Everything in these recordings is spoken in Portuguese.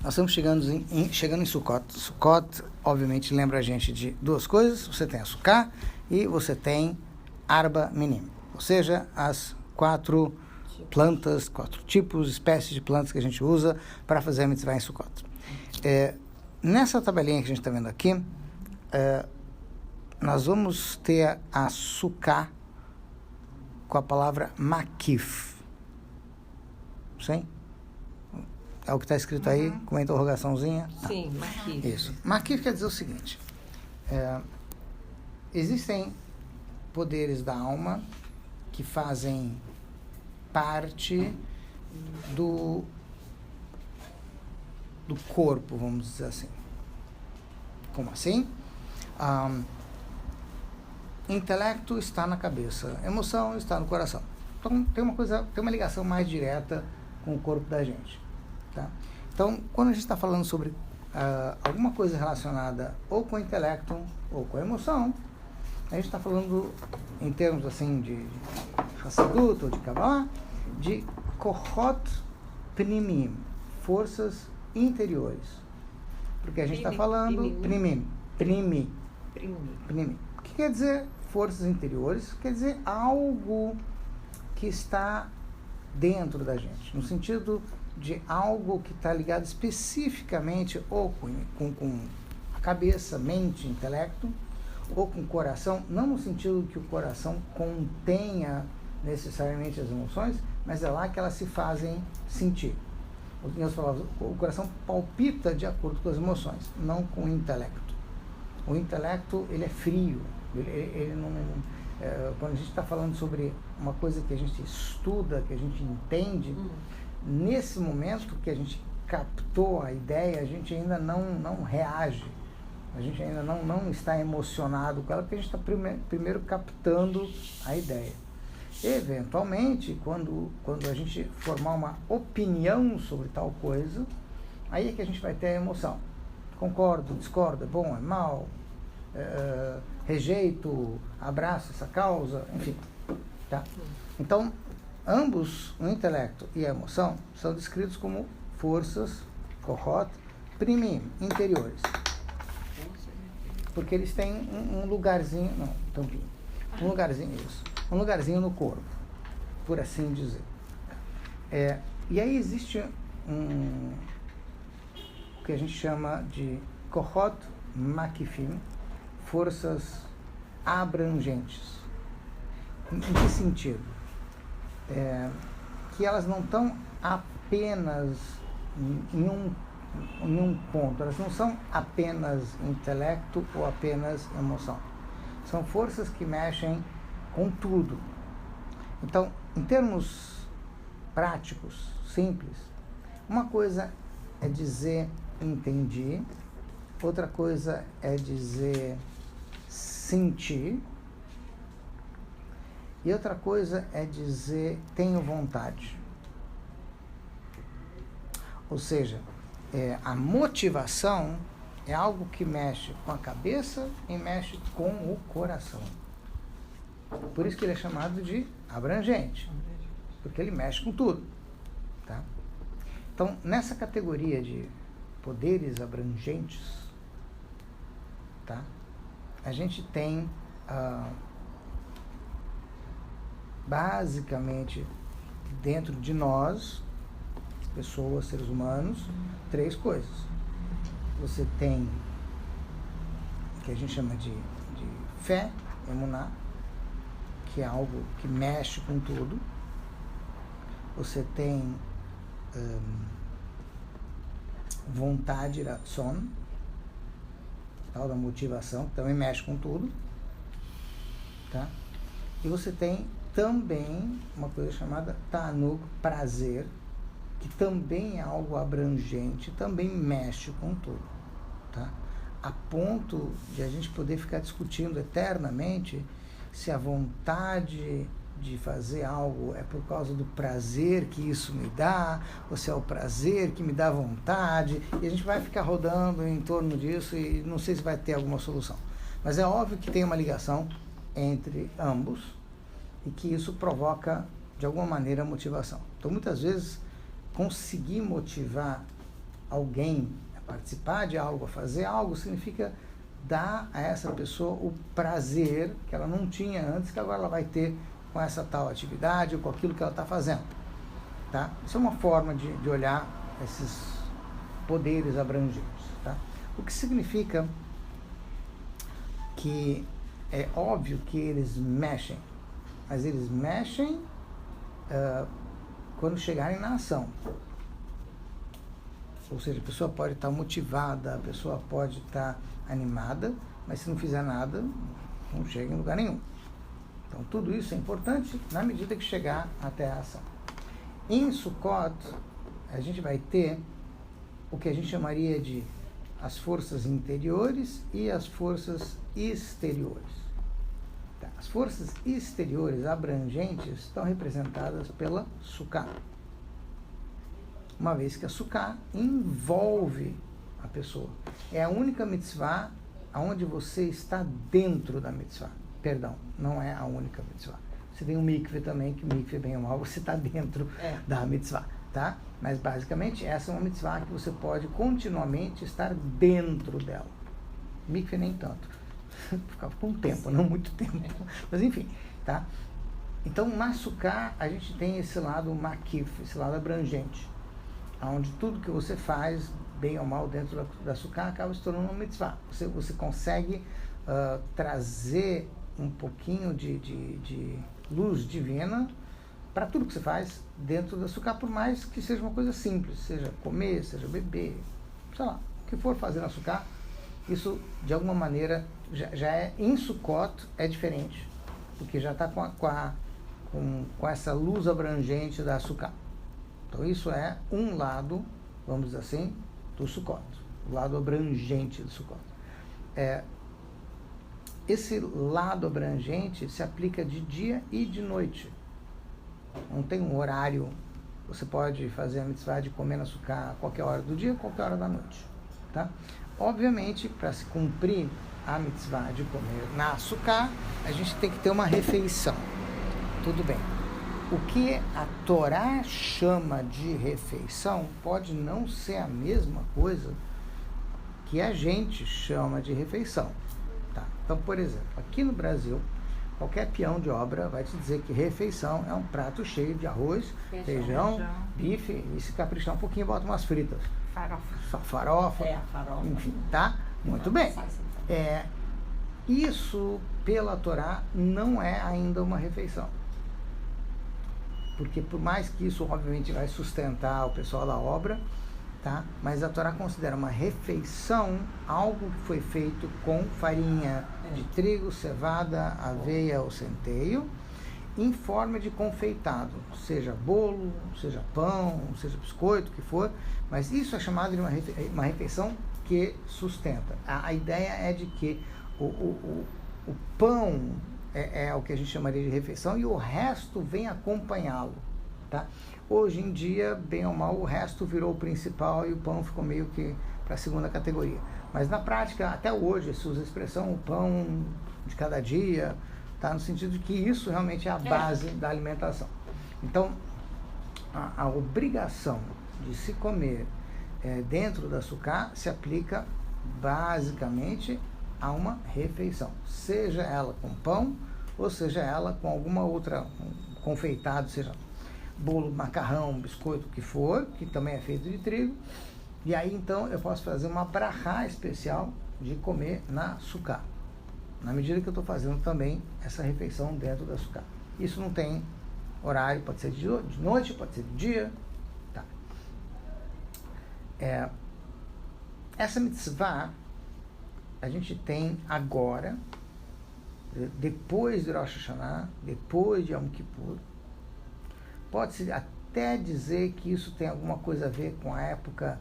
Nós estamos chegando em Sukkot. Sukkot, obviamente, lembra a gente de duas coisas. Você tem a Sukkah e você tem Arba Minim. Ou seja, as 4 plantas, 4 tipos, espécies de plantas que a gente usa para fazer a mitzvah em Sukkot. Nessa tabelinha que a gente está vendo aqui, nós vamos ter a Sukkah com a palavra Makif. Sim? É o que está escrito aí, com uma interrogaçãozinha? Sim, Makif. Isso. Makif quer dizer o seguinte: existem poderes da alma que fazem parte do corpo, vamos dizer assim. Como assim? Intelecto está na cabeça, emoção está no coração. Então tem uma ligação mais direta com o corpo da gente. Tá? Então, quando a gente está falando sobre alguma coisa relacionada ou com o intelecto ou com a emoção, a gente está falando, em termos assim de Hassidut ou de Kabbalah, de Kohot Pnimim, forças interiores. Porque a gente está falando Pnimim. O que quer dizer forças interiores? Quer dizer algo que está dentro da gente, no sentido de algo que está ligado especificamente ou com a cabeça, mente, intelecto, ou com o coração, não no sentido que o coração contenha necessariamente as emoções, mas é lá que elas se fazem sentir. O coração palpita de acordo com as emoções, não com o intelecto. O intelecto, ele é frio, ele não... quando a gente está falando sobre uma coisa que a gente estuda, que a gente entende, nesse momento que a gente captou a ideia, a gente ainda não reage, a gente ainda não está emocionado com ela, porque a gente está primeiro captando a ideia. Eventualmente, quando a gente formar uma opinião sobre tal coisa, aí é que a gente vai ter a emoção. Concordo, discordo, é bom, é mal, rejeito, abraço essa causa, enfim. Tá? Então, ambos, o intelecto e a emoção, são descritos como forças, kohot, primim, interiores. Porque eles têm um lugarzinho, um lugarzinho no corpo, por assim dizer. E aí existe o que a gente chama de kohot makifim, forças abrangentes. Em que sentido? Que elas não estão apenas em um ponto, elas não são apenas intelecto ou apenas emoção. São forças que mexem com tudo. Então, em termos práticos, simples, uma coisa é dizer entendi, outra coisa é dizer sentir, e outra coisa é dizer tenho vontade. Ou seja, a motivação é algo que mexe com a cabeça e mexe com o coração. Por isso que ele é chamado de abrangente, porque ele mexe com tudo. Tá? Então, nessa categoria de poderes abrangentes, tá? A gente tem basicamente dentro de nós, pessoas, seres humanos, 3 coisas. Você tem o que a gente chama de fé, emuná, que é algo que mexe com tudo. Você tem vontade, ratzon, tal da motivação, que também mexe com tudo. Tá? E você tem também uma coisa chamada ta'anug, prazer, que também é algo abrangente, também mexe com tudo, tá? A ponto de a gente poder ficar discutindo eternamente se a vontade de fazer algo é por causa do prazer que isso me dá, ou se é o prazer que me dá vontade, e a gente vai ficar rodando em torno disso e não sei se vai ter alguma solução. Mas é óbvio que tem uma ligação entre ambos e que isso provoca, de alguma maneira, motivação. Então, muitas vezes, conseguir motivar alguém a participar de algo, a fazer algo, significa dar a essa pessoa o prazer que ela não tinha antes, que agora ela vai ter com essa tal atividade ou com aquilo que ela está fazendo. Tá? Isso é uma forma de olhar esses poderes abrangentes. Tá? O que significa que é óbvio que eles mexem, mas eles mexem quando chegarem na ação. Ou seja, a pessoa pode estar motivada, a pessoa pode estar animada, mas se não fizer nada, não chega em lugar nenhum. Então, tudo isso é importante na medida que chegar até a ação. Em Sukkot, a gente vai ter o que a gente chamaria de as forças interiores e as forças exteriores. Tá. As forças exteriores abrangentes estão representadas pela Sukkah. Uma vez que a Sukkah envolve a pessoa. É a única mitzvah onde você está dentro da mitzvah. Perdão, não é a única mitzvah. Você tem um mikve também, que o mikve, bem ou mal, você está dentro da mitzvah, tá? Mas, basicamente, essa é uma mitzvah que você pode continuamente estar dentro dela. Mikve nem tanto. Ficava com tempo, não muito tempo. Mas, enfim, tá? Então, na Sukkah, a gente tem esse lado makif, esse lado abrangente, onde tudo que você faz, bem ou mal, dentro da Sukkah, acaba se tornando uma mitzvah. Você consegue trazer um pouquinho de luz divina para tudo que você faz dentro da Sukkah, por mais que seja uma coisa simples, seja comer, seja beber, sei lá, o que for fazer na Sukkah, isso, de alguma maneira, já é, em Sukkot, é diferente, porque já está com essa luz abrangente da Sukkah. Então, isso é um lado, vamos dizer assim, do Sukkot, o lado abrangente do Sukkot. Esse lado abrangente se aplica de dia e de noite. Não tem um horário. Você pode fazer a mitzvah de comer na Sukkah a qualquer hora do dia, qualquer hora da noite. Tá? Obviamente, para se cumprir a mitzvah de comer na Sukkah, a gente tem que ter uma refeição. Tudo bem. O que a Torá chama de refeição pode não ser a mesma coisa que a gente chama de refeição. Tá? Então, por exemplo, aqui no Brasil, qualquer peão de obra vai te dizer que refeição é um prato cheio de arroz, feijão, bife, e se caprichar um pouquinho, bota umas fritas. Farofa. Farofa. Enfim, tá? Muito bem. Isso, pela Torá, não é ainda uma refeição. Porque por mais que isso, obviamente, vai sustentar o pessoal da obra, tá? Mas a Torá considera uma refeição algo que foi feito com farinha de trigo, cevada, aveia ou centeio, em forma de confeitado, seja bolo, seja pão, seja biscoito, o que for, mas isso é chamado de uma refeição que sustenta. A ideia é de que o pão é o que a gente chamaria de refeição e o resto vem acompanhá-lo, tá? Hoje em dia, bem ou mal, o resto virou o principal e o pão ficou meio que para a segunda categoria. Mas na prática, até hoje, se usa a expressão o pão de cada dia, tá? No sentido de que isso realmente é a base da alimentação. Então, a obrigação de se comer dentro da Sukkah se aplica basicamente a uma refeição, seja ela com pão ou seja ela com alguma outra, confeitado, seja bolo, macarrão, biscoito, o que for, que também é feito de trigo. E aí então eu posso fazer uma brachá especial de comer na Sukkah, na medida que eu estou fazendo também essa refeição dentro da Sukkah. Isso não tem horário, pode ser de noite, pode ser de dia. Tá. Essa mitzvah a gente tem agora, depois de Rosh Hashanah, depois de Yom Kippur. Pode-se até dizer que isso tem alguma coisa a ver com a época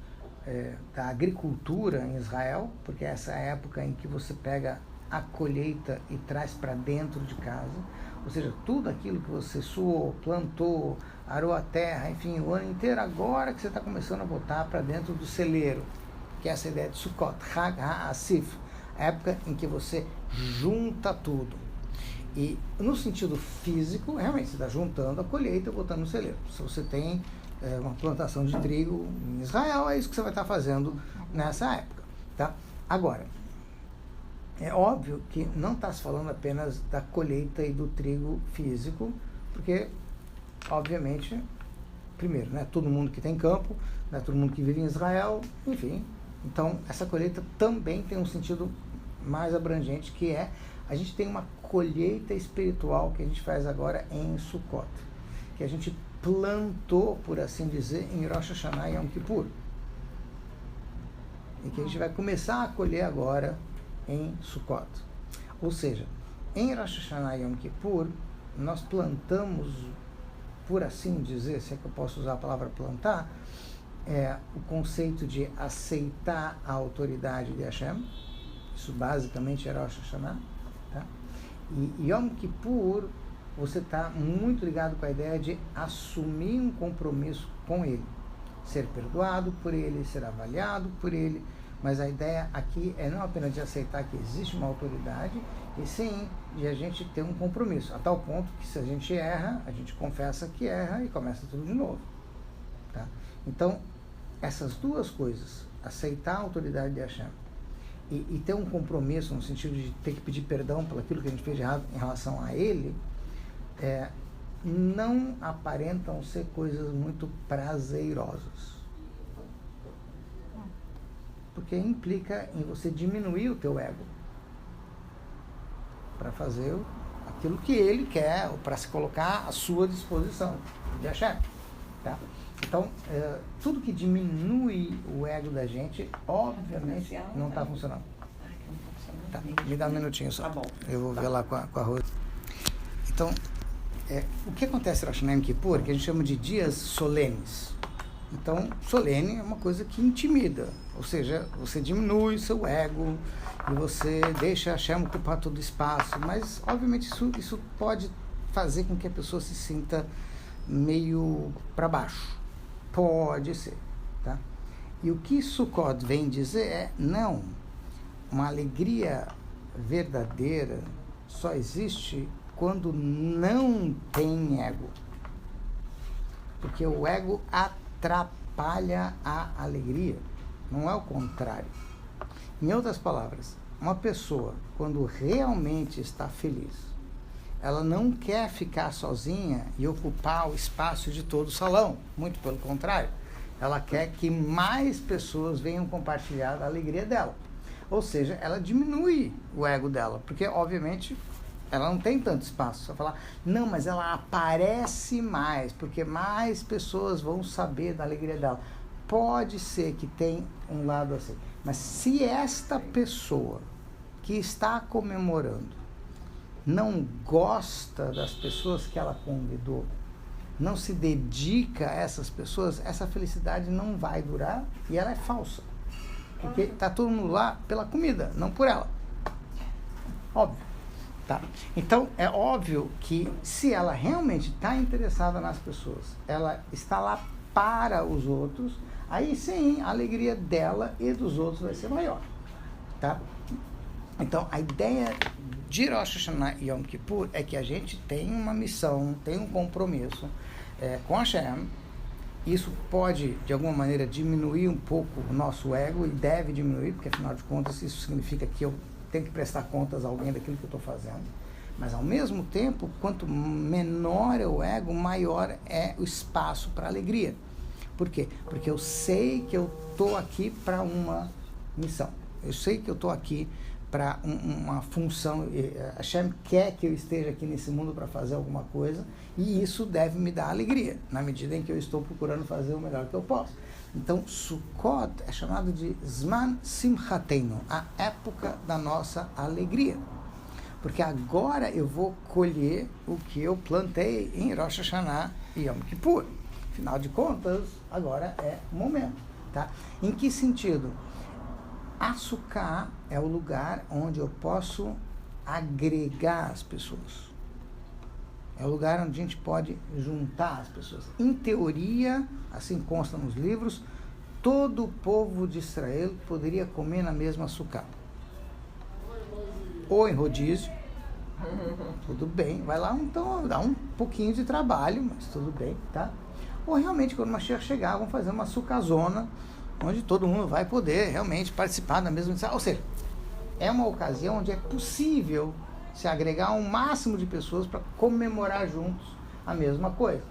da agricultura em Israel, porque é essa época em que você pega a colheita e traz para dentro de casa, ou seja, tudo aquilo que você suou, plantou, arou a terra, enfim, o ano inteiro, agora que você está começando a botar para dentro do celeiro, que é essa ideia de Sukkot, Chag HaAsif, época em que você junta tudo. E no sentido físico, realmente, você está juntando a colheita e botando no celeiro. Se você tem uma plantação de trigo em Israel, é isso que você vai estar fazendo nessa época, tá? Agora, é óbvio que não está se falando apenas da colheita e do trigo físico, porque, obviamente, primeiro, não é todo mundo que tem campo, não é todo mundo que vive em Israel, enfim. Então, essa colheita também tem um sentido mais abrangente, que é, a gente tem uma colheita espiritual que a gente faz agora em Sukkot, que a gente plantou, por assim dizer, em Rosh Hashanah e Yom Kippur. E que a gente vai começar a colher agora em Sukkot. Ou seja, em Rosh Hashanah e Yom Kippur, nós plantamos, por assim dizer, se é que eu posso usar a palavra plantar, o conceito de aceitar a autoridade de Hashem. Isso basicamente é Rosh Hashanah. Tá? E Yom Kippur, você está muito ligado com a ideia de assumir um compromisso com ele. Ser perdoado por ele, ser avaliado por ele. Mas a ideia aqui é não apenas de aceitar que existe uma autoridade, e sim de a gente ter um compromisso, a tal ponto que se a gente erra, a gente confessa que erra e começa tudo de novo. Tá? Então, essas duas coisas, aceitar a autoridade de Hashem e ter um compromisso no sentido de ter que pedir perdão por aquilo que a gente fez de errado em relação a ele, não aparentam ser coisas muito prazerosas. Porque implica em você diminuir o teu ego para fazer aquilo que ele quer, ou para se colocar à sua disposição de Hashem. Tá? Então, tudo que diminui o ego da gente, obviamente, não está funcionando. Tá, me dá um minutinho só. Tá bom. Eu vou ver lá com a Rose. Então, o que acontece no Rosh Hashanah e Yom Kippur, que a gente chama de dias solenes. Então, solene é uma coisa que intimida, ou seja, você diminui o seu ego e você deixa Hashem ocupar todo o espaço, mas, obviamente, isso pode fazer com que a pessoa se sinta meio para baixo. Pode ser, tá? E o que Sukkot vem dizer não, uma alegria verdadeira só existe quando não tem ego. Porque o ego atrapalha a alegria, não é o contrário. Em outras palavras, uma pessoa, quando realmente está feliz, ela não quer ficar sozinha e ocupar o espaço de todo o salão, muito pelo contrário, ela quer que mais pessoas venham compartilhar a alegria dela. Ou seja, ela diminui o ego dela, porque, obviamente, ela não tem tanto espaço. Só falar, não, mas ela aparece mais, porque mais pessoas vão saber da alegria dela. Pode ser que tenha um lado assim. Mas se esta pessoa que está comemorando não gosta das pessoas que ela convidou, não se dedica a essas pessoas, essa felicidade não vai durar e ela é falsa. Porque está todo mundo lá pela comida, não por ela. Óbvio. Tá? Então, é óbvio que se ela realmente está interessada nas pessoas, ela está lá para os outros, aí sim, a alegria dela e dos outros vai ser maior. Tá? Então, a ideia de Rosh Hashanah e Yom Kippur é que a gente tem uma missão, tem um compromisso com Hashem. Isso pode, de alguma maneira, diminuir um pouco o nosso ego, e deve diminuir, porque, afinal de contas, isso significa que eu tenho que prestar contas a alguém daquilo que eu estou fazendo. Mas, ao mesmo tempo, quanto menor é o ego, maior é o espaço para alegria. Por quê? Porque eu sei que eu estou aqui para uma missão. Eu sei que eu estou aqui para uma função. A Hashem quer que eu esteja aqui nesse mundo para fazer alguma coisa, e isso deve me dar alegria, na medida em que eu estou procurando fazer o melhor que eu posso. Então, Sukkot é chamado de Zman Simchateinu, a época da nossa alegria. Porque agora eu vou colher o que eu plantei em Rosh Hashanah e Yom Kippur. Afinal de contas, agora é o momento. Tá? Em que sentido? Açúcar é o lugar onde eu posso agregar as pessoas. É o lugar onde a gente pode juntar as pessoas. Em teoria, assim consta nos livros, todo o povo de Israel poderia comer na mesma açúcar. Ou em rodízio, tudo bem, vai lá, então dá um pouquinho de trabalho, mas tudo bem, tá? ou realmente, quando o Mashiach chegar, vão fazer uma sucazona, onde todo mundo vai poder realmente participar da mesma missão. Ou seja, é uma ocasião onde é possível se agregar um máximo de pessoas para comemorar juntos a mesma coisa.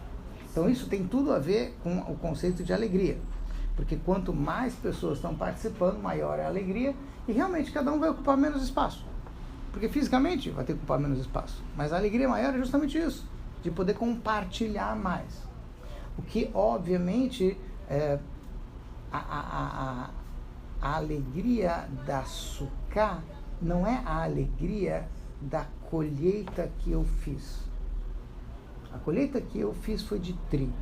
Então isso tem tudo a ver com o conceito de alegria, porque quanto mais pessoas estão participando, maior é a alegria, e realmente cada um vai ocupar menos espaço, porque fisicamente vai ter que ocupar menos espaço, mas a alegria maior é justamente isso, de poder compartilhar mais, o que obviamente a alegria da Sukkah não é a alegria da colheita que eu fiz. A colheita que eu fiz foi de trigo.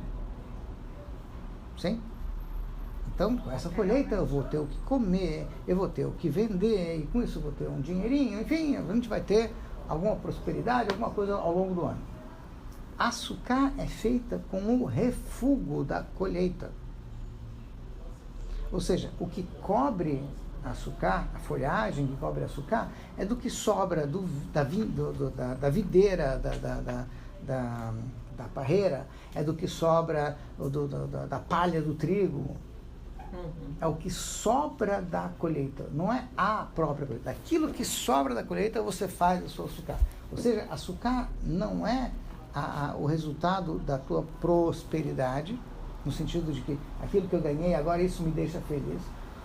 Sim? Então, com essa colheita eu vou ter o que comer, eu vou ter o que vender, e com isso eu vou ter um dinheirinho, enfim, a gente vai ter alguma prosperidade, alguma coisa ao longo do ano. A Sukkah é feita com o refúgio da colheita. Ou seja, o que cobre a Sukkah, a folhagem que cobre a Sukkah, é do que sobra da videira, da parreira, é do que sobra da palha do trigo. É o que sobra da colheita, não é a própria colheita. Aquilo que sobra da colheita você faz a sua Sukkah. Ou seja, a Sukkah não é o resultado da tua prosperidade, no sentido de que aquilo que eu ganhei agora, isso me deixa feliz.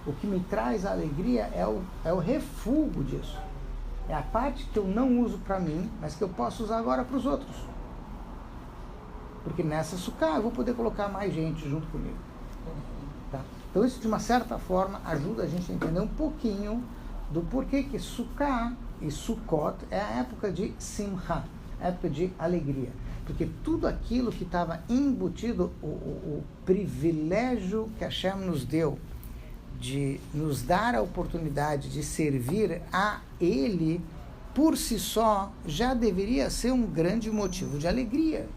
O que me traz a alegria é o refúgio disso. É a parte que eu não uso para mim, mas que eu posso usar agora para os outros. Porque nessa Sukkah eu vou poder colocar mais gente junto comigo. Tá? Então isso, de uma certa forma, ajuda a gente a entender um pouquinho do porquê que Sukkah e Sukkot é a época de Simcha, a época de alegria. Porque tudo aquilo que estava embutido, o privilégio que Hashem nos deu de nos dar a oportunidade de servir a Ele, por si só, já deveria ser um grande motivo de alegria.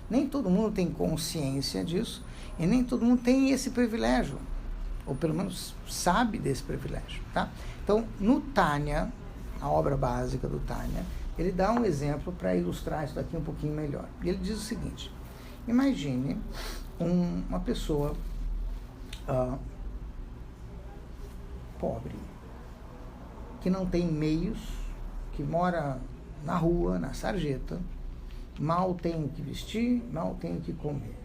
Nem todo mundo tem consciência disso, e nem todo mundo tem esse privilégio, ou pelo menos sabe desse privilégio. Tá? Então, no Tânia, a obra básica do Tânia, ele dá um exemplo para ilustrar isso daqui um pouquinho melhor. Ele diz o seguinte: imagine uma pessoa pobre, que não tem meios, que mora na rua, na sarjeta, mal tem o que vestir, mal tem o que comer.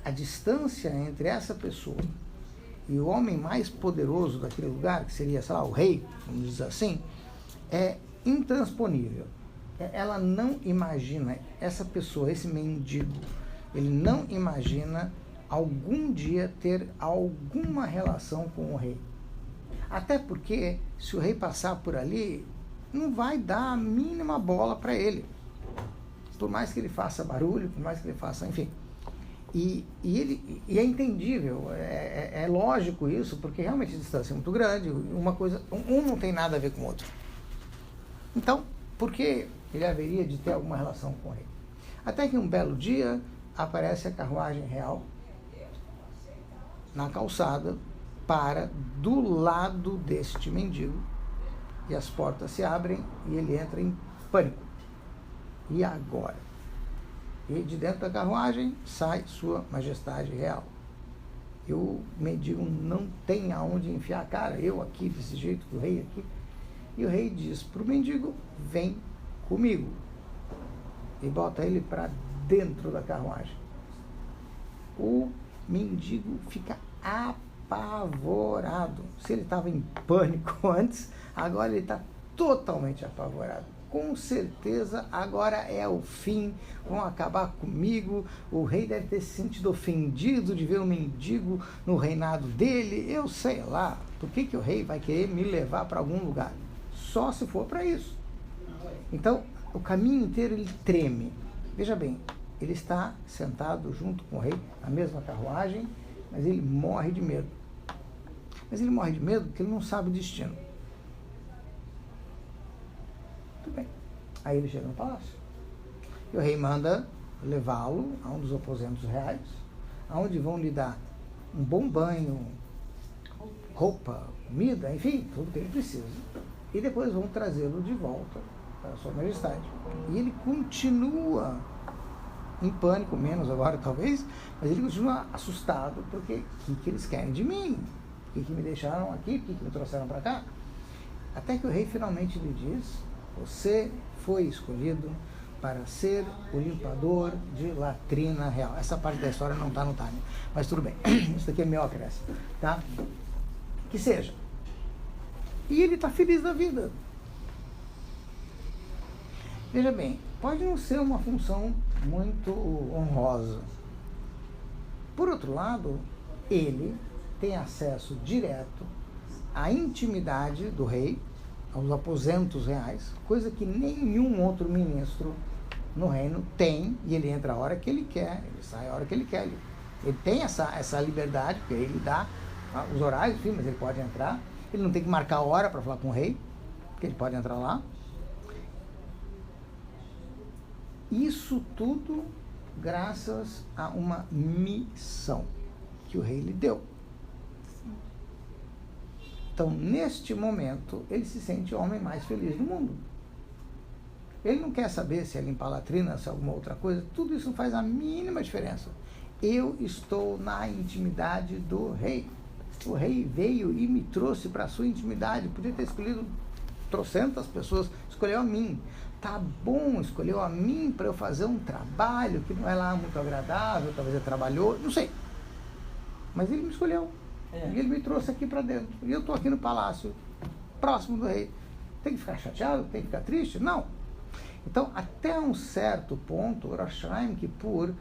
A distância entre essa pessoa e o homem mais poderoso daquele lugar, que seria, sei lá, o rei, vamos dizer assim, é intransponível. Ela não imagina, essa pessoa, esse mendigo, ele não imagina algum dia ter alguma relação com o rei. Até porque, se o rei passar por ali, não vai dar a mínima bola para ele. Por mais que ele faça barulho, por mais que ele faça, enfim. E é entendível, é lógico isso, porque realmente a distância é muito grande, uma coisa, um não tem nada a ver com o outro. Então, por que ele haveria de ter alguma relação com o rei? Até que um belo dia aparece a carruagem real na calçada, para do lado deste mendigo, e as portas se abrem e ele entra em pânico. E agora? E de dentro da carruagem sai Sua Majestade Real. E o mendigo não tem aonde enfiar a cara, eu aqui desse jeito, o rei aqui. E o rei diz para o mendigo: vem comigo. E bota ele para dentro da carruagem. O mendigo fica apavorado. Se ele estava em pânico antes, agora ele está totalmente apavorado. Com certeza agora é o fim, vão acabar comigo. O rei deve ter se sentido ofendido de ver um mendigo no reinado dele. Eu sei lá, por que o rei vai querer me levar para algum lugar? Só se for para isso. Então, o caminho inteiro ele treme. Veja bem, ele está sentado junto com o rei, na mesma carruagem, mas ele morre de medo. Mas ele morre de medo porque ele não sabe o destino. Tudo bem. Aí ele chega no palácio. E o rei manda levá-lo a um dos aposentos reais, onde vão lhe dar um bom banho, roupa, comida, enfim, tudo que ele precisa. E depois vão trazê-lo de volta para Sua Majestade. E ele continua em pânico, menos agora talvez, mas ele continua assustado, porque o que eles querem de mim? Por que me deixaram aqui? Por que me trouxeram para cá? Até que o rei finalmente lhe diz: você foi escolhido para ser o limpador de latrina real. Essa parte da história não está no time, mas tudo bem. Isso daqui é meu acréscimo, tá? Que seja. E ele está feliz da vida. Veja bem, pode não ser uma função muito honrosa. Por outro lado, ele tem acesso direto à intimidade do rei, aos aposentos reais, coisa que nenhum outro ministro no reino tem, e ele entra a hora que ele quer, ele sai a hora que ele quer. Ele tem essa liberdade, porque ele dá os horários, enfim, mas ele pode entrar. Ele não tem que marcar a hora para falar com o rei, porque ele pode entrar lá. Isso tudo graças a uma missão que o rei lhe deu. Então, neste momento, ele se sente o homem mais feliz do mundo. Ele não quer saber se é limpar a latrina, se é alguma outra coisa. Tudo isso não faz a mínima diferença. Eu estou na intimidade do rei. O rei veio e me trouxe para a sua intimidade. Podia ter escolhido trocentas pessoas, escolheu a mim. Tá bom, escolheu a mim para eu fazer um trabalho que não é lá muito agradável, talvez ele trabalhou, não sei. Mas ele me escolheu. E ele me trouxe aqui para dentro. E eu estou aqui no palácio, próximo do rei. Tem que ficar chateado? Tem que ficar triste? Não. Então, até um certo ponto, Rosh Hashanah Kippur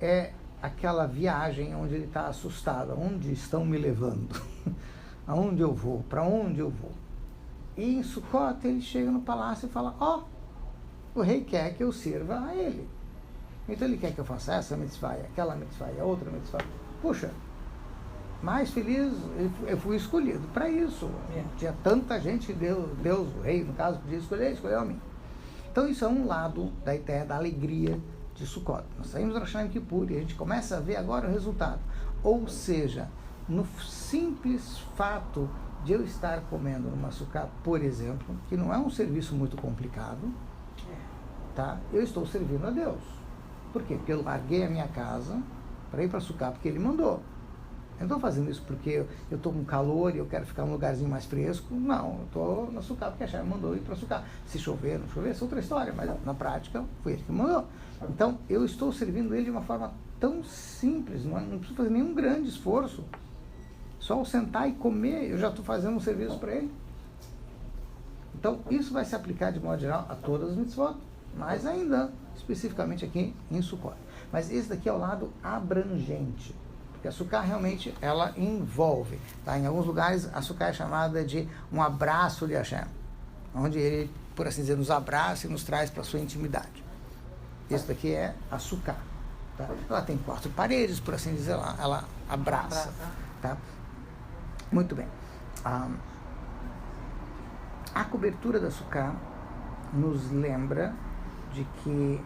é aquela viagem onde ele está assustado. Aonde estão me levando? Aonde eu vou? Para onde eu vou? E em Sukkot ele chega no palácio e fala: ó, o rei quer que eu sirva a ele. Então ele quer que eu faça essa mitzvah, aquela mitzvah, a outra mitzvah. Puxa, mais feliz, eu fui escolhido para isso. Tinha tanta gente que Deus, o rei, no caso, podia escolher, escolheu a mim. Então isso é um lado da ideia da alegria de Sukkot. Nós saímos do Rosh Hashanah Kippur e a gente começa a ver agora o resultado. Ou seja, no simples fato de eu estar comendo numa sukkah, por exemplo, que não é um serviço muito complicado, tá? Eu estou servindo a Deus. Por quê? Porque eu larguei a minha casa para ir para a sukkah porque ele mandou. Eu não estou fazendo isso porque eu estou com calor e eu quero ficar num lugarzinho mais fresco. Não, eu estou na sukkah porque a Hashem mandou ir para a sukkah. Se chover, não chover, isso é outra história, mas na prática foi ele que mandou. Então, eu estou servindo ele de uma forma tão simples, não preciso fazer nenhum grande esforço. Só ao sentar e comer, eu já estou fazendo um serviço para ele. Então, isso vai se aplicar de modo geral a todas as mitzvot, mas ainda, especificamente aqui em Sukkot. Mas esse daqui é o lado abrangente. Porque a sukkah realmente, ela envolve. Tá? Em alguns lugares, a sukkah é chamada de um abraço de Hashem, onde ele, por assim dizer, nos abraça e nos traz para a sua intimidade. Esse daqui é a sukkah. Tá? Ela tem 4 paredes, por assim dizer, ela abraça. Tá? Muito bem. A cobertura da sukkah nos lembra de que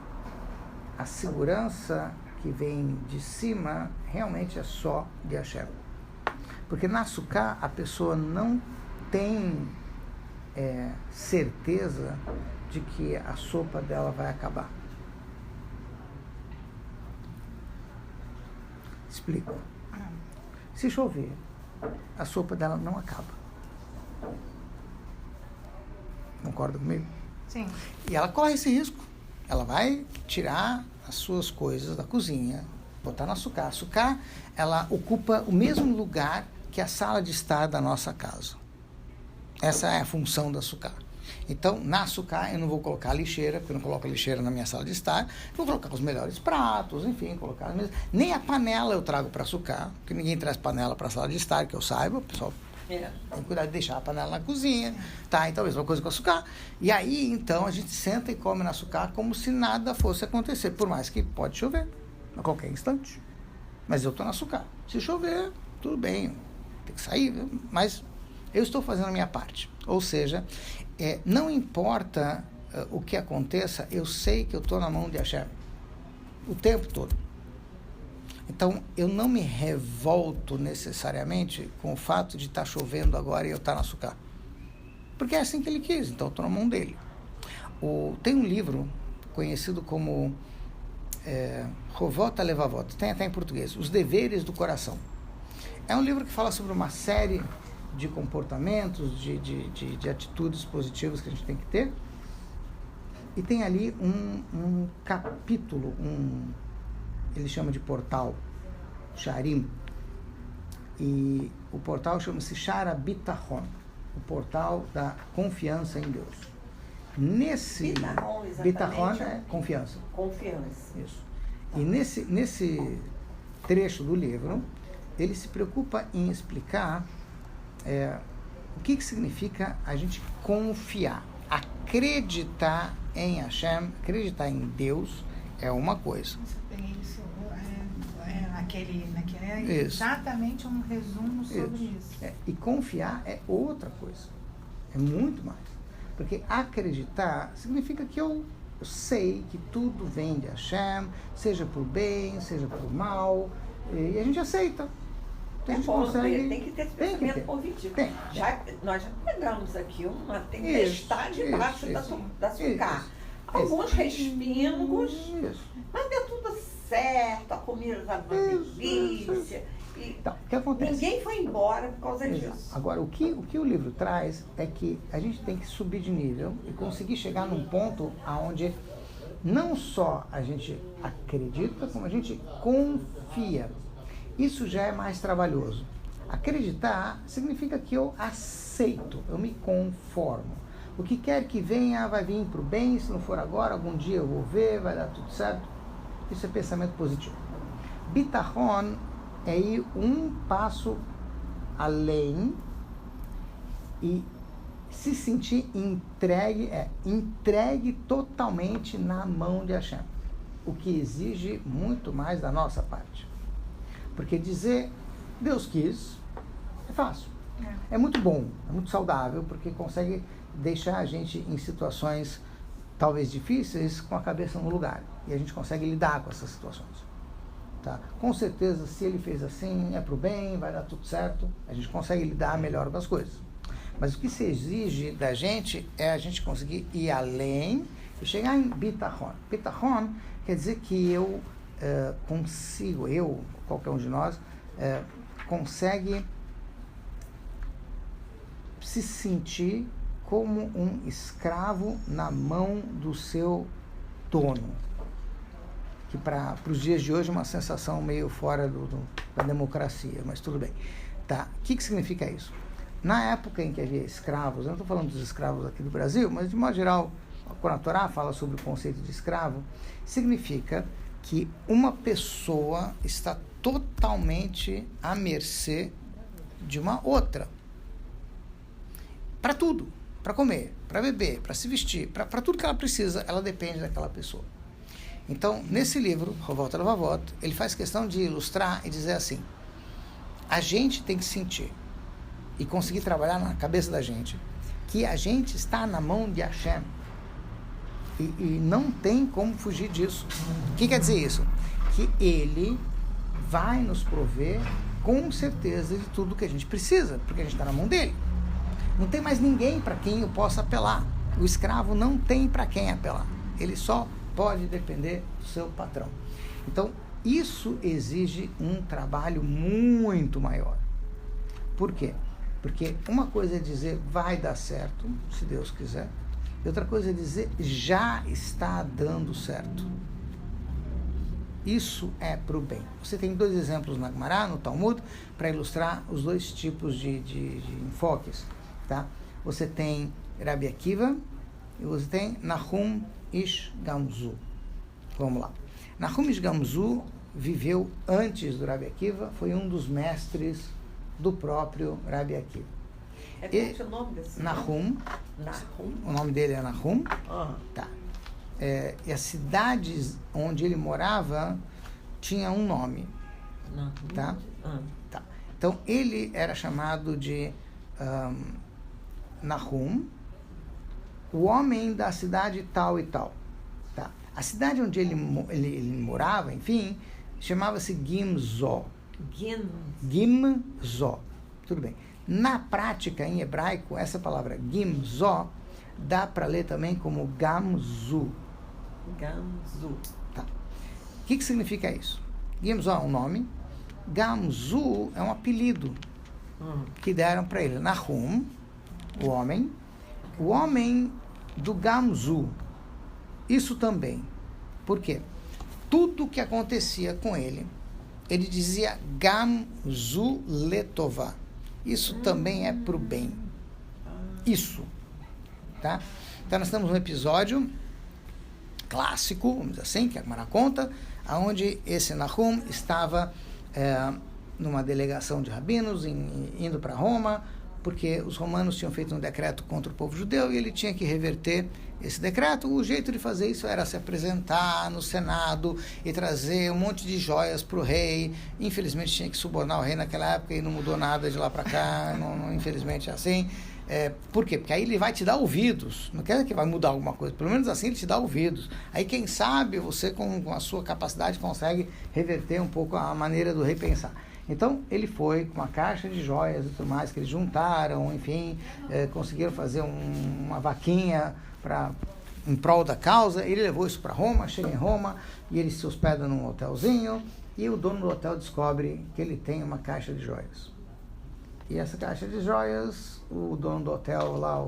a segurança que vem de cima realmente é só de Hashem. Porque na sukkah a pessoa não tem certeza de que a sopa dela vai acabar. Explico. Se chover, a sopa dela não acaba. Concorda comigo? Sim. E ela corre esse risco. Ela vai tirar as suas coisas da cozinha, botar na sukkah. A sukkah, ela ocupa o mesmo lugar que a sala de estar da nossa casa. Essa é a função da sukkah. Então, na sukkah, eu não vou colocar lixeira, porque eu não coloco lixeira na minha sala de estar. Vou colocar os melhores pratos, enfim, colocar as mesas. Nem a panela eu trago para a sukkah, porque ninguém traz panela para a sala de estar, que eu saiba, o pessoal tem que cuidar de deixar a panela na cozinha, tá? Então, a mesma coisa com a sukkah. E aí, então, a gente senta e come na sukkah como se nada fosse acontecer, por mais que pode chover a qualquer instante. Mas eu estou na sukkah. Se chover, tudo bem, tem que sair, mas eu estou fazendo a minha parte. Ou seja, não importa o que aconteça, eu sei que eu estou na mão de Hashem o tempo todo. Então, eu não me revolto necessariamente com o fato de estar chovendo agora e eu estar na sukkah. Porque é assim que ele quis, então eu estou na mão dele. Tem um livro conhecido como Rovota Levavota, tem até em português, Os Deveres do Coração. É um livro que fala sobre uma série de comportamentos, de atitudes positivas que a gente tem que ter. E tem ali um capítulo, ele chama de portal, Sharim. E o portal chama-se Shara Bitachon, o portal da confiança em Deus. Nesse Bitachon é confiança. Confiança. Isso. E nesse trecho do livro, ele se preocupa em explicar o que significa a gente confiar. Acreditar em Hashem, acreditar em Deus é uma coisa. Você tem isso, naquele Isso. exatamente um resumo sobre isso. E confiar é outra coisa. É muito mais. Porque acreditar significa que eu sei que tudo vem de Hashem, seja por bem, seja por mal, e a gente aceita. A gente consegue... Tem que ter esse pensamento positivo. Nós já pegamos aqui uma tempestade embaixo da sua carne. Alguns respingos, mas deu tudo certo, a comida estava uma delícia. Então, o que acontece? Ninguém foi embora por causa disso. Agora, o que o livro traz é que a gente tem que subir de nível e conseguir chegar num ponto onde não só a gente acredita, como a gente confia. Isso já é mais trabalhoso. Acreditar significa que eu aceito, eu me conformo. O que quer que venha, vai vir para o bem, se não for agora, algum dia eu vou ver, vai dar tudo certo. Isso é pensamento positivo. Bitachon é ir um passo além e se sentir entregue totalmente na mão de Hashem, o que exige muito mais da nossa parte. Porque dizer Deus quis é fácil, é muito bom, é muito saudável, porque consegue deixar a gente em situações talvez difíceis com a cabeça no lugar, e a gente consegue lidar com essas situações. Tá? Com certeza, se ele fez assim, é pro bem, vai dar tudo certo, a gente consegue lidar melhor com as coisas. Mas o que se exige da gente é a gente conseguir ir além e chegar em Bitachon. Bitachon quer dizer que eu consigo, qualquer um de nós, consegue se sentir como um escravo na mão do seu dono. Que para os dias de hoje é uma sensação meio fora da democracia, mas tudo bem. Tá. O que significa isso? Na época em que havia escravos, eu não estou falando dos escravos aqui do Brasil, mas de modo geral, quando a Torá fala sobre o conceito de escravo, significa que uma pessoa está totalmente à mercê de uma outra. Para tudo. Para comer, para beber, para se vestir, para tudo que ela precisa, ela depende daquela pessoa. Então, nesse livro, Rovota Levavot, ele faz questão de ilustrar e dizer assim, a gente tem que sentir e conseguir trabalhar na cabeça da gente que a gente está na mão de Hashem. E não tem como fugir disso. O que quer dizer isso? Que ele vai nos prover com certeza de tudo que a gente precisa, porque a gente está na mão dele. Não tem mais ninguém para quem eu possa apelar. O escravo não tem para quem apelar. Ele só pode depender do seu patrão. Então, isso exige um trabalho muito maior. Por quê? Porque uma coisa é dizer vai dar certo, se Deus quiser, e outra coisa é dizer já está dando certo. Isso é para o bem. Você tem dois exemplos na Gemara, no Talmud, para ilustrar os dois tipos de enfoques. Tá? Você tem Rabi Akiva e você tem Nahum Ish Gamzu. Vamos lá. Nahum Ish Gamzu viveu antes do Rabi Akiva, foi um dos mestres do próprio Rabi Akiva. É o nome desse Nahum. O nome dele é Nahum. Tá. E as cidades onde ele morava tinha um nome. Tá? Tá. Então, ele era chamado de Nahum, o homem da cidade tal e tal. Tá? A cidade onde ele morava, enfim, chamava-se Gimzo. Gimzo. Tudo bem. Na prática, em hebraico, essa palavra Gimzo dá para ler também como Gamzu. Gamzu. Tá. O que significa isso? Gimzu é um nome, Gamzu é um apelido que deram para ele. Nahum, o homem do Gamzu. Isso também. Por quê? Tudo que acontecia com ele, ele dizia Gamzu letová. Isso também é para o bem. Isso. Tá? Então nós temos um episódio clássico, vamos dizer assim, que a Gemara conta, onde esse Nahum estava numa delegação de rabinos, indo para Roma, porque os romanos tinham feito um decreto contra o povo judeu e ele tinha que reverter esse decreto. O jeito de fazer isso era se apresentar no Senado e trazer um monte de joias para o rei. Infelizmente tinha que subornar o rei naquela época e não mudou nada de lá para cá, infelizmente é assim. Por quê? Porque aí ele vai te dar ouvidos. Não quer dizer que vai mudar alguma coisa, pelo menos assim ele te dá ouvidos. Aí quem sabe você com a sua capacidade consegue reverter um pouco a maneira do rei pensar. Então ele foi com uma caixa de joias e tudo mais que eles juntaram, enfim, conseguiram fazer uma vaquinha em prol da causa. Ele levou isso para Roma, chega em Roma e ele se hospeda num hotelzinho e o dono do hotel descobre que ele tem uma caixa de joias. E essa caixa de joias, o dono do hotel lá,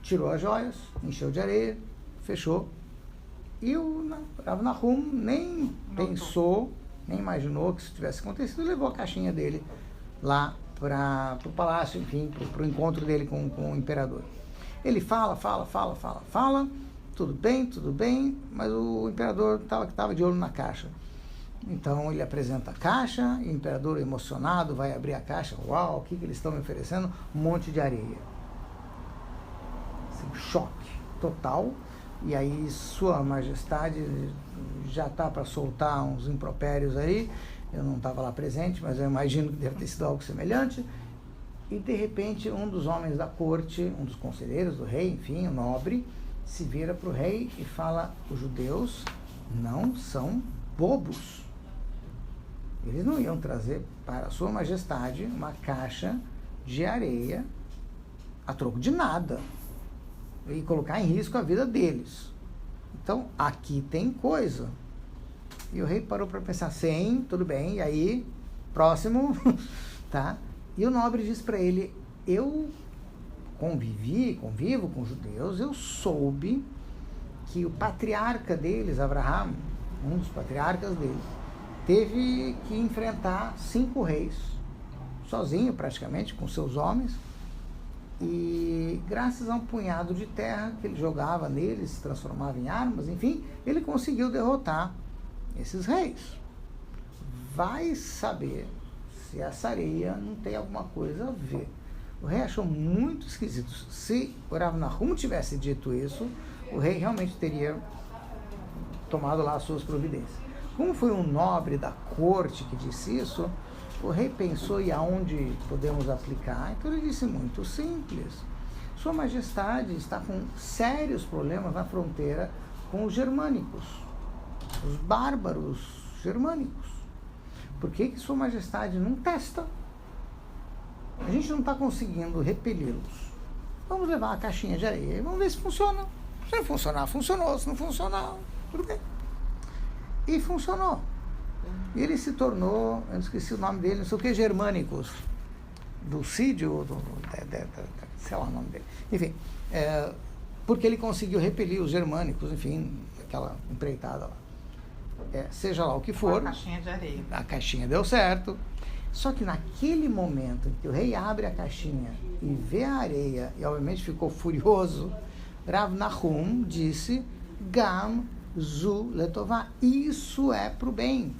tirou as joias, encheu de areia, fechou. E o Rav Nahum nem pensou, nem imaginou que isso tivesse acontecido, levou a caixinha dele lá para o palácio, enfim, para o encontro dele com o imperador. Ele fala, tudo bem, mas o imperador estava de olho na caixa. Então ele apresenta a caixa, e o imperador emocionado vai abrir a caixa. Uau, o que eles estão me oferecendo? Um monte de areia. Assim, choque total. E aí sua majestade já está para soltar uns impropérios aí. Eu não estava lá presente, mas eu imagino que deve ter sido algo semelhante. E de repente um dos homens da corte, um dos conselheiros do rei, enfim, um nobre, se vira para o rei e fala: os judeus não são bobos. Eles não iam trazer para a sua majestade uma caixa de areia a troco de nada e colocar em risco a vida deles. Então, aqui tem coisa. E o rei parou para pensar: sim, tudo bem, e aí, próximo, tá? E o nobre disse para ele: eu convivo com judeus, eu soube que o patriarca deles, Abraham, um dos patriarcas deles, teve que enfrentar 5 reis, sozinho praticamente, com seus homens, e graças a um punhado de terra que ele jogava neles, se transformava em armas, enfim, ele conseguiu derrotar esses reis. Vai saber se essa areia não tem alguma coisa a ver. O rei achou muito esquisito. Se o Rav Nahum tivesse dito isso, o rei realmente teria tomado lá as suas providências. Como foi um nobre da corte que disse isso, o rei pensou: e aonde podemos aplicar? Então ele disse: muito simples. Sua majestade está com sérios problemas na fronteira com os germânicos, os bárbaros germânicos. Por que sua majestade não testa? A gente não está conseguindo repeli-los. Vamos levar a caixinha de areia e vamos ver se funciona. Se não funcionar, funcionou. Se não funcionar, tudo bem. E funcionou. E ele se tornou, eu esqueci o nome dele, não sei o que, Germânicos, do Sídio, sei lá o nome dele. Enfim, porque ele conseguiu repelir os germânicos, enfim, aquela empreitada lá. Seja lá o que for. A caixinha de areia. A caixinha deu certo. Só que naquele momento em que o rei abre a caixinha e vê a areia, e obviamente ficou furioso, Rav Nahum disse: Gam Zu Letová, isso é para o bem.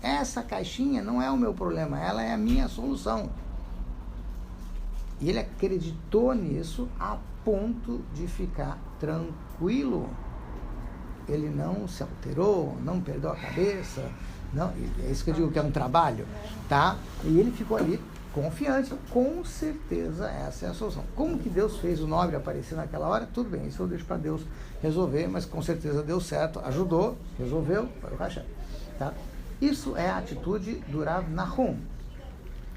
Essa caixinha não é o meu problema, ela é a minha solução. E ele acreditou nisso a ponto de ficar tranquilo. Ele não se alterou, não perdeu a cabeça. Não, é isso que eu digo que é um trabalho, tá? E ele ficou ali confiante, com certeza essa é a solução. Como que Deus fez o nobre aparecer naquela hora? Tudo bem, isso eu deixo para Deus resolver, mas com certeza deu certo, ajudou, resolveu, foi o Hashem, tá? Isso é a atitude do Rav Nahum,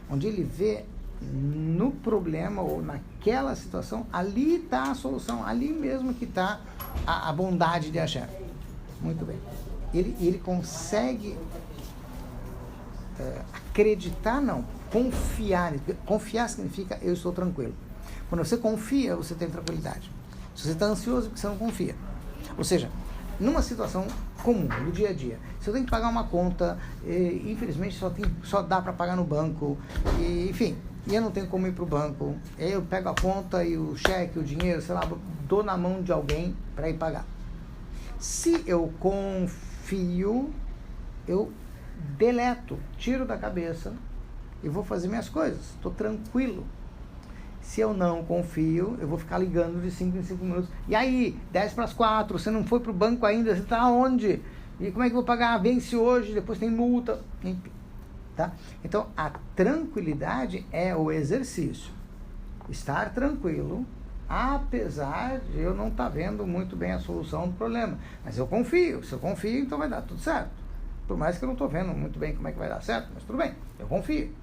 onde ele vê no problema ou naquela situação, ali está a solução, ali mesmo que está a bondade de Hashem. Muito bem. Ele consegue acreditar, não, confiar. Confiar significa eu estou tranquilo. Quando você confia, você tem tranquilidade. Se você está ansioso, é porque você não confia. Ou seja, numa situação comum, do dia a dia, se eu tenho que pagar uma conta, infelizmente só dá para pagar no banco, enfim, e eu não tenho como ir para o banco, eu pego a conta e o cheque, o dinheiro, sei lá, dou na mão de alguém para ir pagar. Se eu confio, eu deleto, tiro da cabeça e vou fazer minhas coisas, estou tranquilo. Se eu não confio, eu vou ficar ligando de 5 em 5 minutos. E aí, 10:04, você não foi para o banco ainda, você está onde? E como é que eu vou pagar? Vence hoje, depois tem multa. Enfim, tá? Então, a tranquilidade é o exercício. Estar tranquilo, apesar de eu não estar vendo muito bem a solução do problema. Mas eu confio. Se eu confio, então vai dar tudo certo. Por mais que eu não estou vendo muito bem como é que vai dar certo, mas tudo bem, eu confio.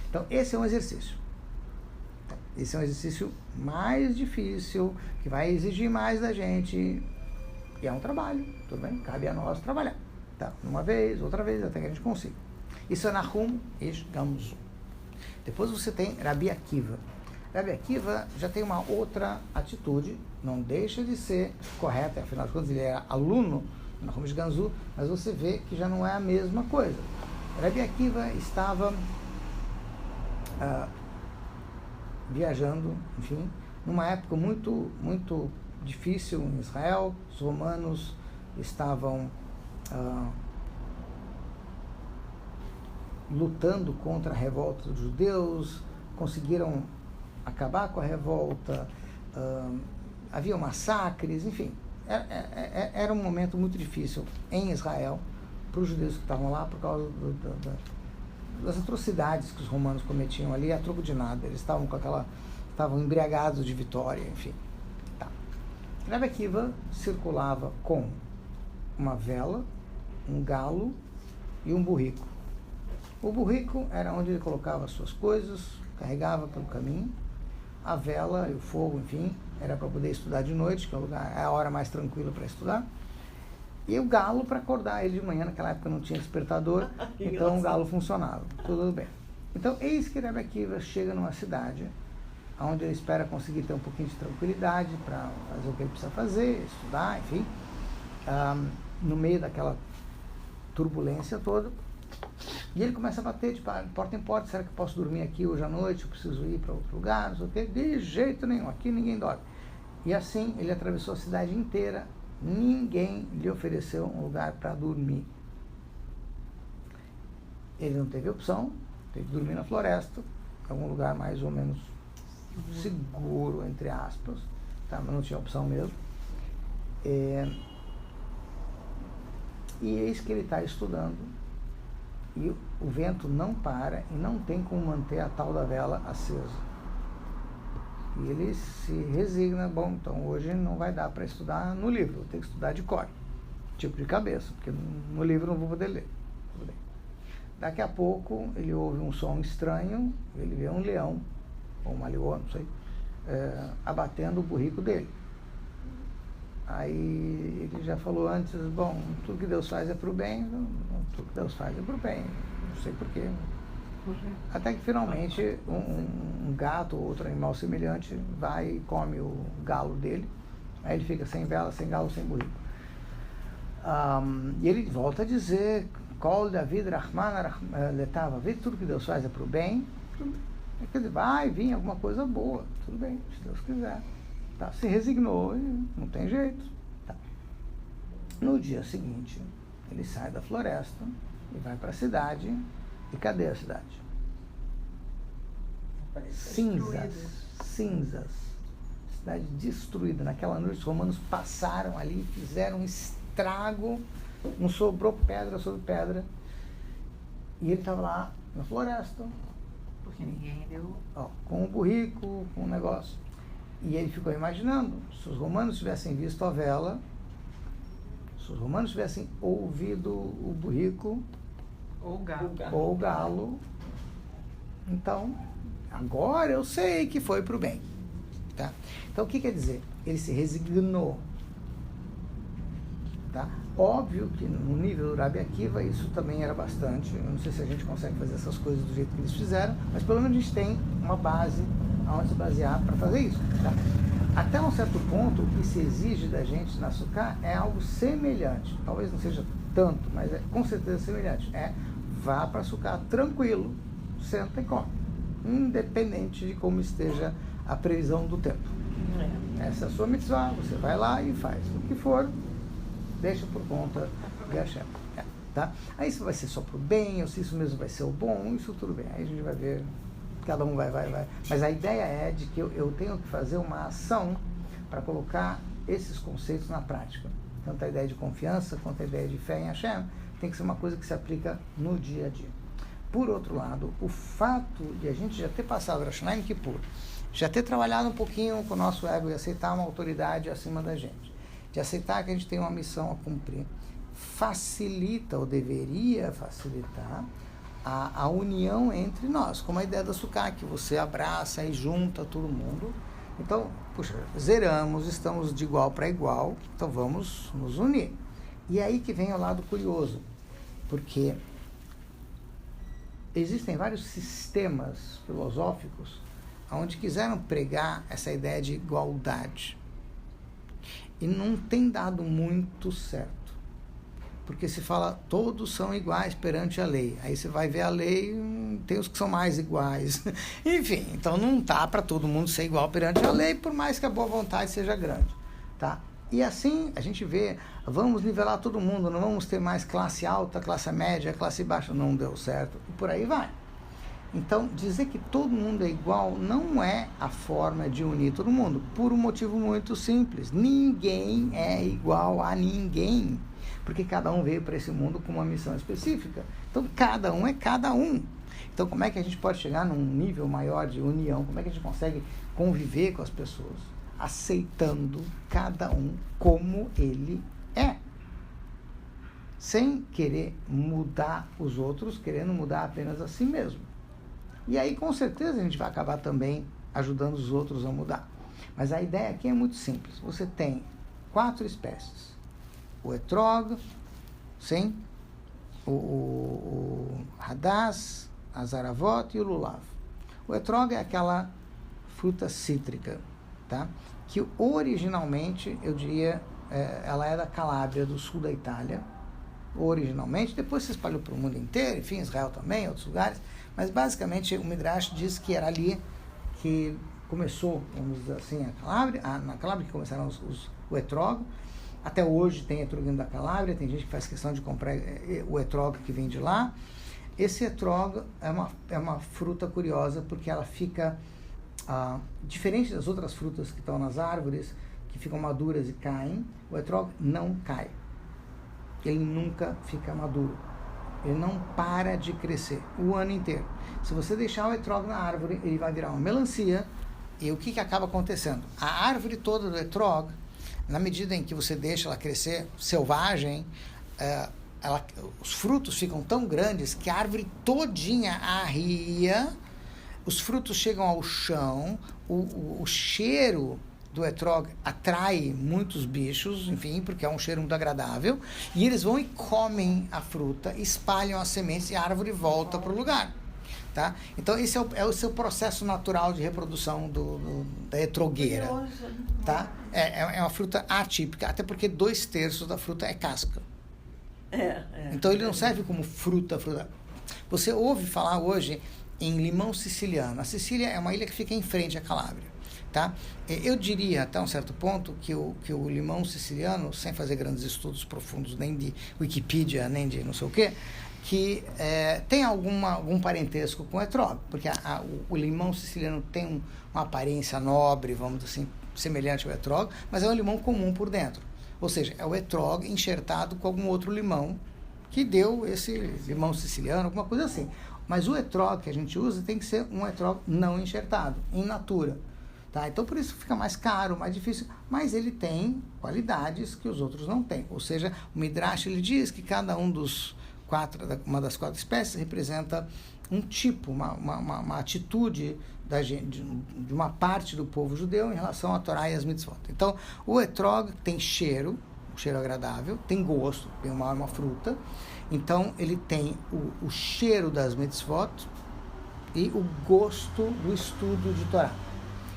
Então, esse é um exercício. Esse é um exercício mais difícil, que vai exigir mais da gente. E é um trabalho, tudo bem? Cabe a nós trabalhar. Tá? Uma vez, outra vez, até que a gente consiga. Isso é Nahum Ish Gamzu. Depois você tem Rabi Akiva. Rabi Akiva já tem uma outra atitude, não deixa de ser correta, afinal de contas ele era aluno do Nahum Ish Gamzu, mas você vê que já não é a mesma coisa. Rabi Akiva estava viajando, enfim, numa época muito, muito difícil em Israel. Os romanos estavam lutando contra a revolta dos judeus, conseguiram acabar com a revolta, havia massacres, enfim, era um momento muito difícil em Israel para os judeus que estavam lá por causa das atrocidades que os romanos cometiam ali a troco de nada. Eles estavam embriagados de vitória, enfim. Tá. Rabi Akiva circulava com uma vela, um galo e um burrico. O burrico era onde ele colocava as suas coisas, carregava pelo caminho. A vela e o fogo, enfim, era para poder estudar de noite, que é a hora mais tranquila para estudar. E o galo para acordar ele de manhã. Naquela época não tinha despertador, então o galo funcionava, tudo bem. Então, eis que Rabi Akiva chega numa cidade onde ele espera conseguir ter um pouquinho de tranquilidade para fazer o que ele precisa fazer, estudar, enfim, no meio daquela turbulência toda. E ele começa a bater de porta em porta: será que eu posso dormir aqui hoje à noite? Eu preciso ir para outro lugar, não sei o quê. De jeito nenhum, aqui ninguém dorme. E assim ele atravessou a cidade inteira. Ninguém lhe ofereceu um lugar para dormir. Ele não teve opção, teve que dormir na floresta, em algum lugar mais ou menos seguro, entre aspas, tá? Mas não tinha opção mesmo. E eis que ele está estudando, e o vento não para, e não tem como manter a tal da vela acesa. E ele se resigna: bom, então hoje não vai dar para estudar no livro, vou ter que estudar de cor, tipo de cabeça, porque no livro não vou poder ler. Tudo bem. Daqui a pouco ele ouve um som estranho, ele vê um leão, ou uma leoa, não sei, abatendo o burrico dele. Aí ele já falou antes: bom, tudo que Deus faz é para o bem, tudo que Deus faz é para o bem, não sei porquê. Até que finalmente um gato ou outro animal semelhante vai e come o galo dele. Aí ele fica sem vela, sem galo, sem burrico. E ele volta a dizer: Kol David Rahman Letava, tudo que Deus faz é para o bem. Quer dizer, vai vir alguma coisa boa, tudo bem, se Deus quiser. Tá, se resignou e não tem jeito. Tá. No dia seguinte, ele sai da floresta e vai para a cidade. E cadê a cidade? Cinzas. Cidade destruída. Naquela noite os romanos passaram ali, fizeram um estrago, não sobrou pedra sobre pedra. E ele estava lá na floresta. Porque ninguém deu. Com um burrico, com um negócio. E ele ficou imaginando: se os romanos tivessem visto a vela, se os romanos tivessem ouvido o burrico, ou o galo, então agora eu sei que foi para o bem. Tá? Então o que quer dizer? Ele se resignou. Tá? Óbvio que no nível do Rabi Akiva isso também era bastante. Eu não sei se a gente consegue fazer essas coisas do jeito que eles fizeram, mas pelo menos a gente tem uma base onde se basear para fazer isso. Tá? Até um certo ponto, o que se exige da gente na Sukkah é algo semelhante. Talvez não seja tanto, mas é com certeza semelhante. Vá para a Sukkah tranquilo, senta e come, independente de como esteja a previsão do tempo. Essa é a sua mitzvah, você vai lá e faz. O que for, deixa por conta de Hashem. Tá? Aí isso vai ser só pro bem, ou se isso mesmo vai ser o bom, isso tudo bem. Aí a gente vai ver, cada um vai. Mas a ideia é de que eu tenho que fazer uma ação para colocar esses conceitos na prática. Tanto a ideia de confiança quanto a ideia de fé em Hashem tem que ser uma coisa que se aplica no dia a dia. Por outro lado, o fato de a gente já ter passado Rosh Hashanah e Yom Kippur, já ter trabalhado um pouquinho com o nosso ego e aceitar uma autoridade acima da gente, de aceitar que a gente tem uma missão a cumprir, facilita, ou deveria facilitar, a união entre nós, como a ideia da Sukkah, que você abraça e junta todo mundo. Então, puxa, zeramos, estamos de igual para igual, então vamos nos unir. E aí que vem o lado curioso, porque existem vários sistemas filosóficos onde quiseram pregar essa ideia de igualdade. E não tem dado muito certo. Porque se fala, todos são iguais perante a lei. Aí você vai ver a lei, tem os que são mais iguais. Enfim, então não tá para todo mundo ser igual perante a lei, por mais que a boa vontade seja grande. Tá? E assim a gente vê, vamos nivelar todo mundo, não vamos ter mais classe alta, classe média, classe baixa, não deu certo, e por aí vai. Então, dizer que todo mundo é igual não é a forma de unir todo mundo, por um motivo muito simples. Ninguém é igual a ninguém, porque cada um veio para esse mundo com uma missão específica. Então, cada um é cada um. Então, como é que a gente pode chegar num nível maior de união? Como é que a gente consegue conviver com as pessoas? Aceitando cada um como ele é, sem querer mudar os outros, querendo mudar apenas a si mesmo. E aí, com certeza, a gente vai acabar também ajudando os outros a mudar. Mas a ideia aqui é muito simples. Você tem 4 espécies. O etrog, sim, o hadass, a zaravot e o lulav. O etrog é aquela fruta cítrica, tá? Que originalmente, eu diria, ela é da Calábria, do sul da Itália, originalmente, depois se espalhou para o mundo inteiro, enfim, Israel também, outros lugares, mas basicamente o Midrash diz que era ali que começou, vamos dizer assim, a Calábria, na Calábria que começaram o etrog. Até hoje tem etrogino da Calábria, tem gente que faz questão de comprar o etrog que vem de lá. Esse etrog é uma fruta curiosa, porque ela fica diferente das outras frutas que estão nas árvores, que ficam maduras e caem. O etrog não cai. Ele nunca fica maduro. Ele não para de crescer o ano inteiro. Se você deixar o etrog na árvore, ele vai virar uma melancia. E o que acaba acontecendo? A árvore toda do etrog, na medida em que você deixa ela crescer selvagem, os frutos ficam tão grandes que a árvore todinha arria, os frutos chegam ao chão, o cheiro do etrog atrai muitos bichos, enfim, porque é um cheiro muito agradável, e eles vão e comem a fruta, espalham as sementes e a árvore volta para o lugar. Tá? Então, esse é o seu processo natural de reprodução da etrogueira. Tá? É uma fruta atípica, até porque 2/3 da fruta é casca. Então, ele não serve como fruta. Você ouve falar hoje em limão siciliano. A Sicília é uma ilha que fica em frente à Calábria. Tá? Eu diria, até um certo ponto, que o limão siciliano, sem fazer grandes estudos profundos, nem de Wikipedia, nem de não sei o quê, que tem algum parentesco com o etrog, porque o limão siciliano tem uma aparência nobre, vamos dizer assim, semelhante ao etrog, mas é um limão comum por dentro. Ou seja, é o etrog enxertado com algum outro limão que deu esse limão siciliano, alguma coisa assim. Mas o etrog que a gente usa tem que ser um etrog não enxertado, in natura. Tá? Então, por isso fica mais caro, mais difícil, mas ele tem qualidades que os outros não têm. Ou seja, o Midrash ele diz que cada uma das 4 espécies representa um tipo, uma atitude de uma parte do povo judeu em relação à Torá e às mitzvot. Então, o etrog tem cheiro, um cheiro agradável, tem gosto, bem ou mal é uma fruta. Então, ele tem o cheiro das mitzvot e o gosto do estudo de Torá.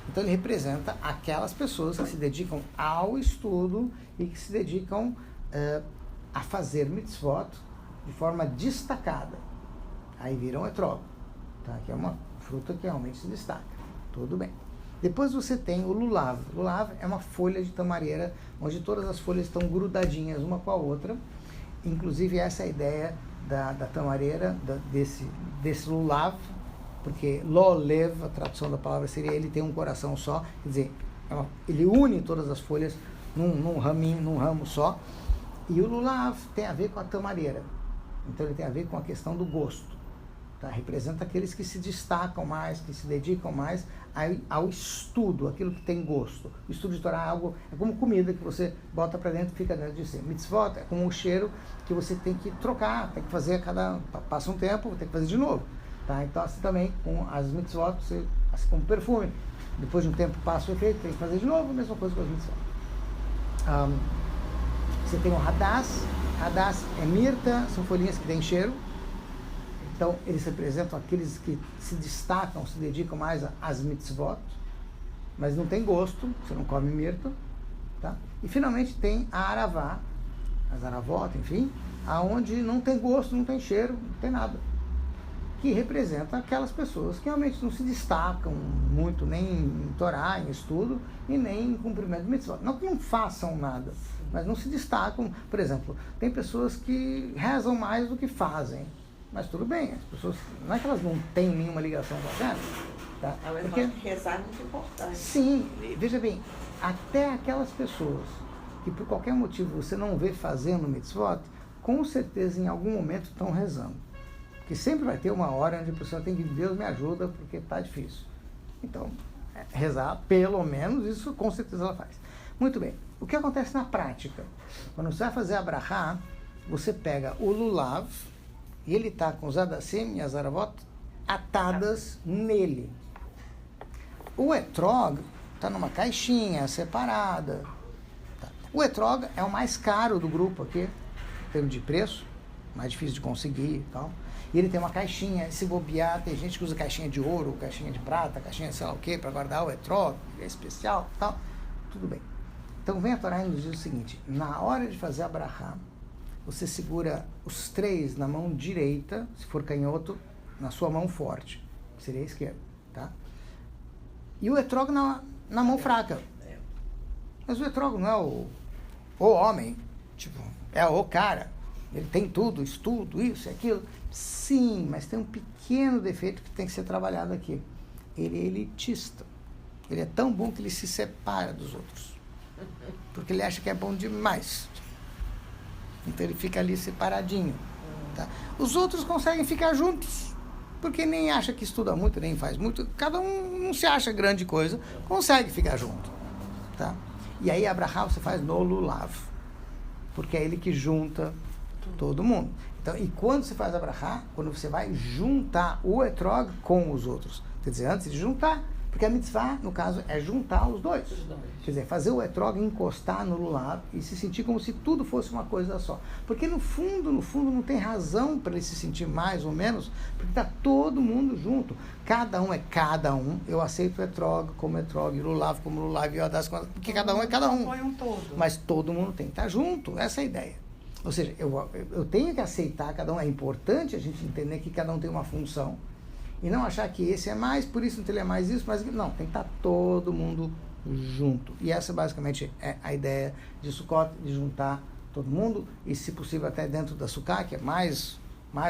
Então, ele representa aquelas pessoas que se dedicam ao estudo e que se dedicam a fazer mitzvot de forma destacada. Aí vira um etrog, tá? Que é uma fruta que realmente se destaca. Tudo bem. Depois você tem o lulav. Lulav é uma folha de tamareira, onde todas as folhas estão grudadinhas uma com a outra. Inclusive, essa é a ideia da tamareira, desse lulav, porque lolev, a tradução da palavra seria ele tem um coração só, quer dizer, ele une todas as folhas num raminho, num ramo só. E o lulav tem a ver com a tamareira. Então, ele tem a ver com a questão do gosto. Tá? Representa aqueles que se destacam mais, que se dedicam mais ao estudo, aquilo que tem gosto. O estudo de Torá é como comida que você bota para dentro e fica dentro de si. Mitzvot é como um cheiro que você tem que trocar, tem que fazer passa um tempo, tem que fazer de novo. Tá? Então, assim também, com as mitzvot, assim como perfume, depois de um tempo passa o efeito, tem que fazer de novo, a mesma coisa com as mitzvot. Você tem o hadass. Hadass é mirta, são folhinhas que têm cheiro. Então, eles representam aqueles que se destacam, se dedicam mais às mitzvot, mas não tem gosto, você não come mirta. Tá? E, finalmente, tem a aravá, as aravot, enfim, aonde não tem gosto, não tem cheiro, não tem nada. Que representa aquelas pessoas que realmente não se destacam muito, nem em Torá, em estudo, e nem em cumprimento de mitzvot. Não que não façam nada, mas não se destacam. Por exemplo, tem pessoas que rezam mais do que fazem. Mas tudo bem, as pessoas, não é que elas não têm nenhuma ligação com a Deus, tá? Porque rezar é muito importante. Sim, veja bem, até aquelas pessoas que por qualquer motivo você não vê fazendo mitzvot, com certeza em algum momento estão rezando. Porque sempre vai ter uma hora onde a pessoa tem que, Deus me ajuda, porque está difícil. Então, rezar, pelo menos, isso com certeza ela faz. Muito bem, o que acontece na prática? Quando você vai fazer a brachá, você pega o lulav, e ele está com os hadassim e as aravot atadas nele. O etrog está numa caixinha separada. Tá. O etrog é o mais caro do grupo aqui, em termos de preço, mais difícil de conseguir e tal. E ele tem uma caixinha, se bobear, tem gente que usa caixinha de ouro, caixinha de prata, caixinha sei lá o quê, para guardar o etrog, que é especial e tal. Tudo bem. Então vem a Torá e nos diz o seguinte: na hora de fazer a brachá, você segura os 3 na mão direita, se for canhoto, na sua mão forte, que seria a esquerda, tá? E o etrog na mão fraca. Mas o etrog não é o homem, tipo, é o cara. Ele tem tudo, estudo, isso e aquilo. Sim, mas tem um pequeno defeito que tem que ser trabalhado aqui. Ele é elitista. Ele é tão bom que ele se separa dos outros. Porque ele acha que é bom demais. Então ele fica ali separadinho. Tá? Os outros conseguem ficar juntos, porque nem acha que estuda muito, nem faz muito. Cada um não se acha grande coisa, consegue ficar junto. Tá? E aí a brachá você faz no lulav, porque é ele que junta todo mundo. Então, e quando você faz a brachá, quando você vai juntar o etrog com os outros, quer dizer, antes de juntar, porque a mitzvah, no caso, é juntar os dois. Quer dizer, fazer o etrog encostar no lulav e se sentir como se tudo fosse uma coisa só. Porque no fundo, não tem razão para ele se sentir mais ou menos, porque está todo mundo junto. Cada um é cada um. Eu aceito o etrog como etrog, o lulav como lulav, e o hadass como... Porque cada um é cada um. Mas todo mundo tem que estar junto. Essa é a ideia. Ou seja, eu tenho que aceitar cada um. É importante a gente entender que cada um tem uma função. E não achar que esse é mais, por isso ele é mais isso, mas não, tem que estar todo mundo junto. E essa basicamente é a ideia de Sukkot, de juntar todo mundo, e se possível até dentro da Sukkah, que é mais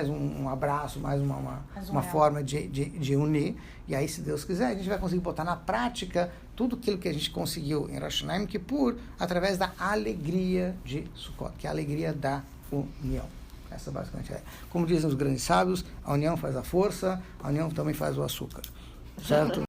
um abraço, mais uma forma de unir. E aí, se Deus quiser, a gente vai conseguir botar na prática tudo aquilo que a gente conseguiu em Rosh Hashanah Yom Kippur, através da alegria de Sukkot, que é a alegria da união. Essa basicamente é. Como dizem os grandes sábios, a união faz a força, a união também faz o açúcar. Certo?